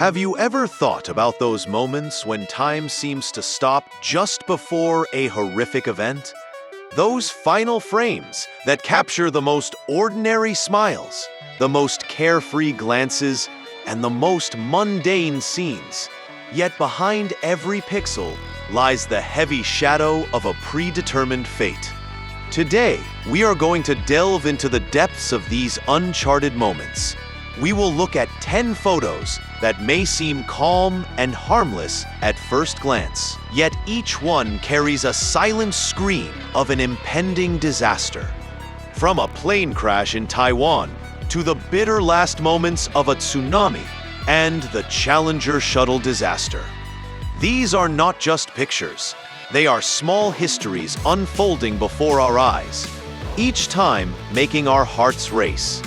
Have you ever thought about those moments when time seems to stop just before a horrific event? Those final frames that capture the most ordinary smiles, the most carefree glances, and the most mundane scenes. Yet behind every pixel lies the heavy shadow of a predetermined fate. Today, we are going to delve into the depths of these uncharted moments. We will look at 10 photos that may seem calm and harmless at first glance, yet each one carries a silent scream of an impending disaster. From a plane crash in Taiwan to the bitter last moments of a tsunami and the Challenger shuttle disaster. These are not just pictures. They are small histories unfolding before our eyes, each time making our hearts race.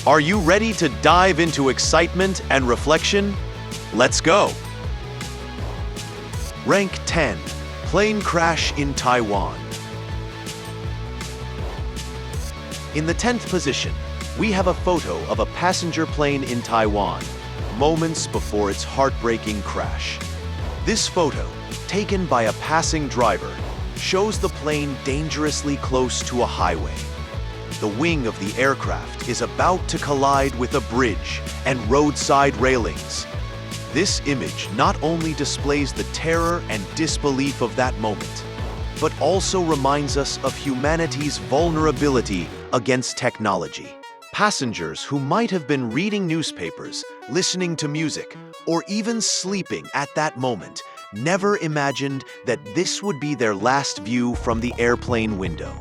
Are you ready to dive into excitement and reflection? Let's go! Rank 10. Plane crash in Taiwan. In the 10th position, we have a photo of a passenger plane in Taiwan, moments before its heartbreaking crash. This photo, taken by a passing driver, shows the plane dangerously close to a highway. The wing of the aircraft is about to collide with a bridge and roadside railings. This image not only displays the terror and disbelief of that moment, but also reminds us of humanity's vulnerability against technology. Passengers who might have been reading newspapers, listening to music, or even sleeping at that moment never imagined that this would be their last view from the airplane window.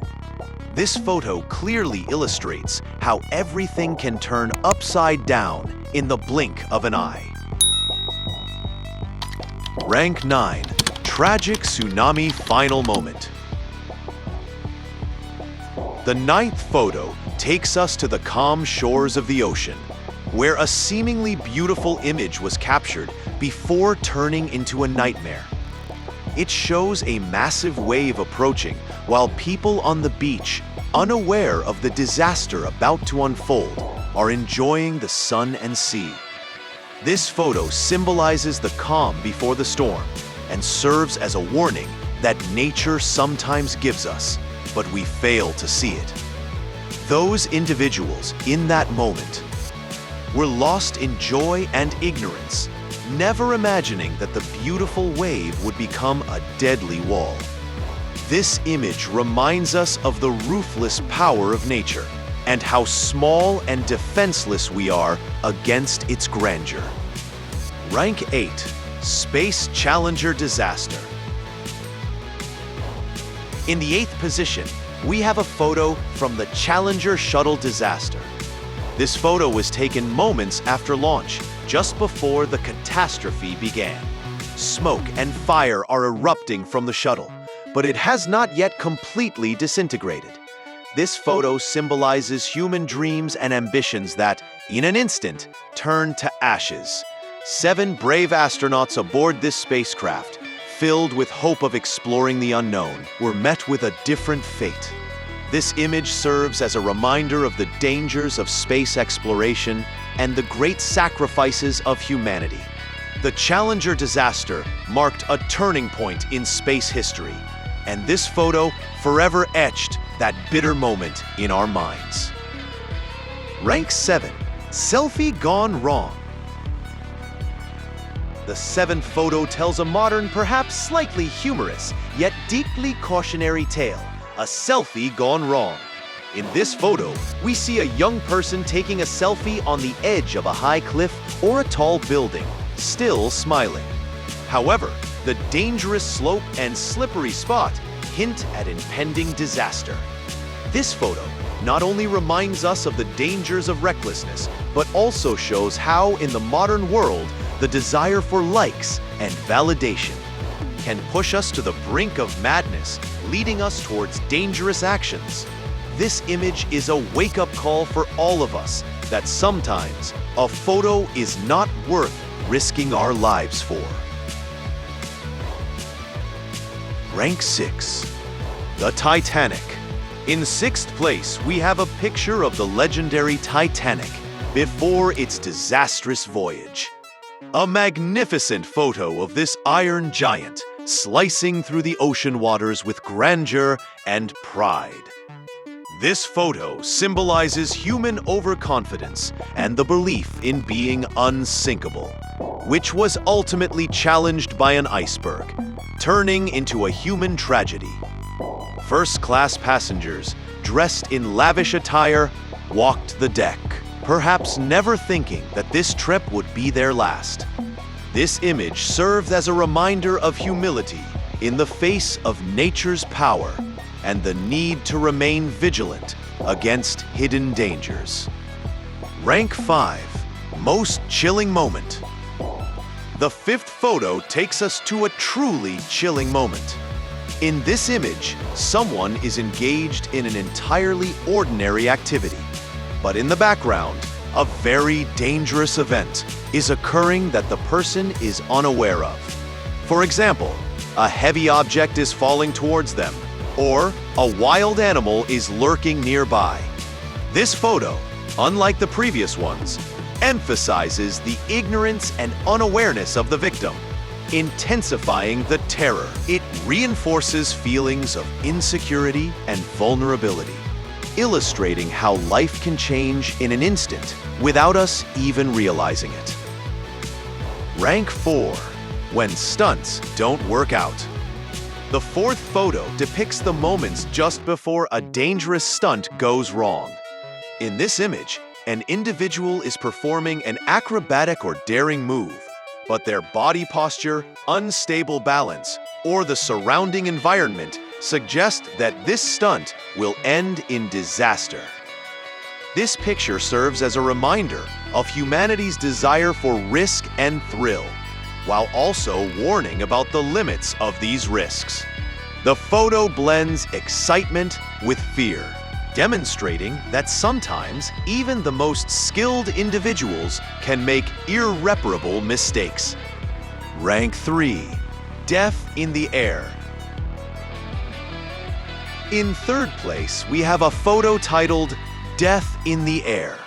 This photo clearly illustrates how everything can turn upside down in the blink of an eye. Rank 9. Tragic tsunami final moment. The 9th photo takes us to the calm shores of the ocean, where a seemingly beautiful image was captured before turning into a nightmare. It shows a massive wave approaching while people on the beach, unaware of the disaster about to unfold, are enjoying the sun and sea. This photo symbolizes the calm before the storm and serves as a warning that nature sometimes gives us, but we fail to see it. Those individuals in that moment were lost in joy and ignorance, never imagining that the beautiful wave would become a deadly wall. This image reminds us of the ruthless power of nature and how small and defenseless we are against its grandeur. Rank 8. Space Challenger disaster. In the 8th position, we have a photo from the Challenger shuttle disaster. This photo was taken moments after launch, just before the catastrophe began. Smoke and fire are erupting from the shuttle, but it has not yet completely disintegrated. This photo symbolizes human dreams and ambitions that, in an instant, turn to ashes. 7 brave astronauts aboard this spacecraft, filled with hope of exploring the unknown, were met with a different fate. This image serves as a reminder of the dangers of space exploration and the great sacrifices of humanity. The Challenger disaster marked a turning point in space history, and this photo forever etched that bitter moment in our minds. Rank 7. Selfie gone wrong. The 7th photo tells a modern, perhaps slightly humorous, yet deeply cautionary tale. A selfie gone wrong. In this photo, we see a young person taking a selfie on the edge of a high cliff or a tall building, still smiling. However, the dangerous slope and slippery spot hint at impending disaster. This photo not only reminds us of the dangers of recklessness, but also shows how, in the modern world, the desire for likes and validation can push us to the brink of madness, leading us towards dangerous actions. This image is a wake-up call for all of us that sometimes a photo is not worth risking our lives for. Rank 6. The Titanic. In 6th place, we have a picture of the legendary Titanic before its disastrous voyage. A magnificent photo of this iron giant slicing through the ocean waters with grandeur and pride. This photo symbolizes human overconfidence and the belief in being unsinkable, which was ultimately challenged by an iceberg, turning into a human tragedy. First-class passengers, dressed in lavish attire, walked the deck, perhaps never thinking that this trip would be their last. This image served as a reminder of humility in the face of nature's power and the need to remain vigilant against hidden dangers. Rank 5, Most Chilling Moment. The fifth photo takes us to a truly chilling moment. In this image, someone is engaged in an entirely ordinary activity, but in the background, a very dangerous event is occurring that the person is unaware of. For example, a heavy object is falling towards them, or a wild animal is lurking nearby. This photo, unlike the previous ones, emphasizes the ignorance and unawareness of the victim, intensifying the terror. It reinforces feelings of insecurity and vulnerability, illustrating how life can change in an instant without us even realizing it. Rank 4, When Stunts Don't Work Out. The fourth photo depicts the moments just before a dangerous stunt goes wrong. In this image, an individual is performing an acrobatic or daring move, but their body posture, unstable balance, or the surrounding environment suggest that this stunt will end in disaster. This picture serves as a reminder of humanity's desire for risk and thrill, while also warning about the limits of these risks. The photo blends excitement with fear, demonstrating that sometimes even the most skilled individuals can make irreparable mistakes. Rank 3, Death in the Air. In third place, we have a photo titled Death in the Air.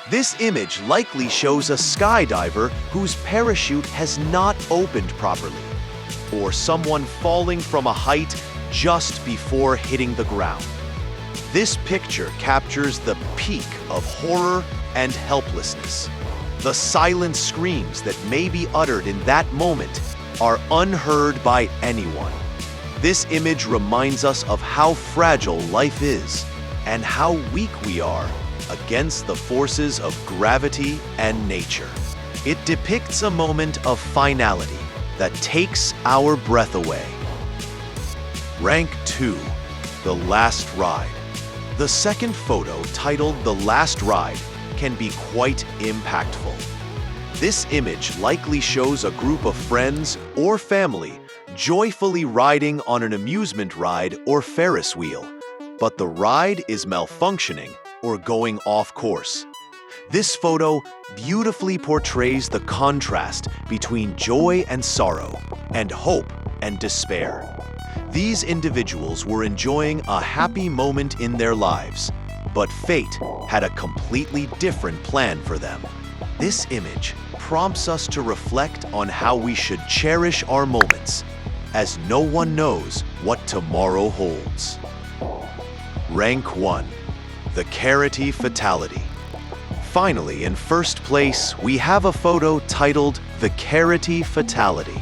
This image likely shows a skydiver whose parachute has not opened properly, or someone falling from a height just before hitting the ground. This picture captures the peak of horror and helplessness. The silent screams that may be uttered in that moment are unheard by anyone. This image reminds us of how fragile life is and how weak we are against the forces of gravity and nature. It depicts a moment of finality that takes our breath away. Rank 2, The Last Ride. The second photo, titled The Last Ride, can be quite impactful. This image likely shows a group of friends or family joyfully riding on an amusement ride or Ferris wheel, but the ride is malfunctioning or going off course. This photo beautifully portrays the contrast between joy and sorrow, and hope and despair. These individuals were enjoying a happy moment in their lives, but fate had a completely different plan for them. This image prompts us to reflect on how we should cherish our moments, as no one knows what tomorrow holds. Rank 1, The Carity Fatality. Finally, in first place, we have a photo titled The Carity Fatality.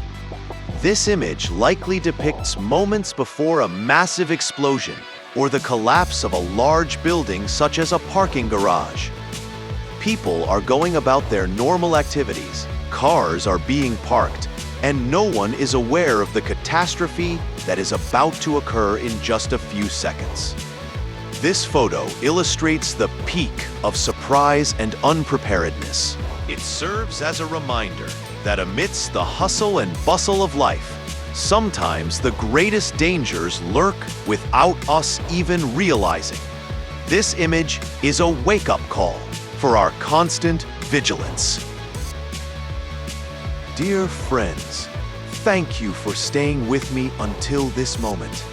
This image likely depicts moments before a massive explosion or the collapse of a large building such as a parking garage. People are going about their normal activities, cars are being parked, and no one is aware of the catastrophe that is about to occur in just a few seconds. This photo illustrates the peak of surprise and unpreparedness. It serves as a reminder that amidst the hustle and bustle of life, sometimes the greatest dangers lurk without us even realizing. This image is a wake-up call for our constant vigilance. Dear friends, thank you for staying with me until this moment.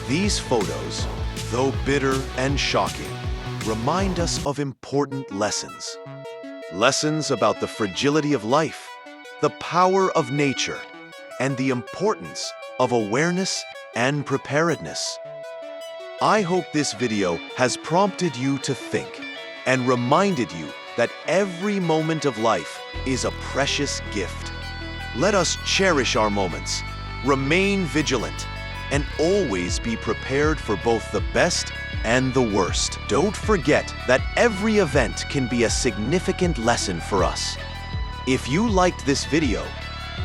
These photos, though bitter and shocking, remind us of important lessons. Lessons about the fragility of life the power of nature and the importance of awareness and preparedness. I hope this video has prompted you to think and reminded you that every moment of life is a precious gift. Let us cherish our moments, remain vigilant, and always be prepared for both the best and the worst. Don't forget that every event can be a significant lesson for us. If you liked this video,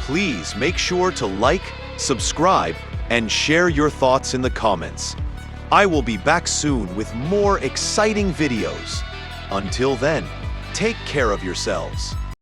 please make sure to like, subscribe, and share your thoughts in the comments. I will be back soon with more exciting videos. Until then, take care of yourselves.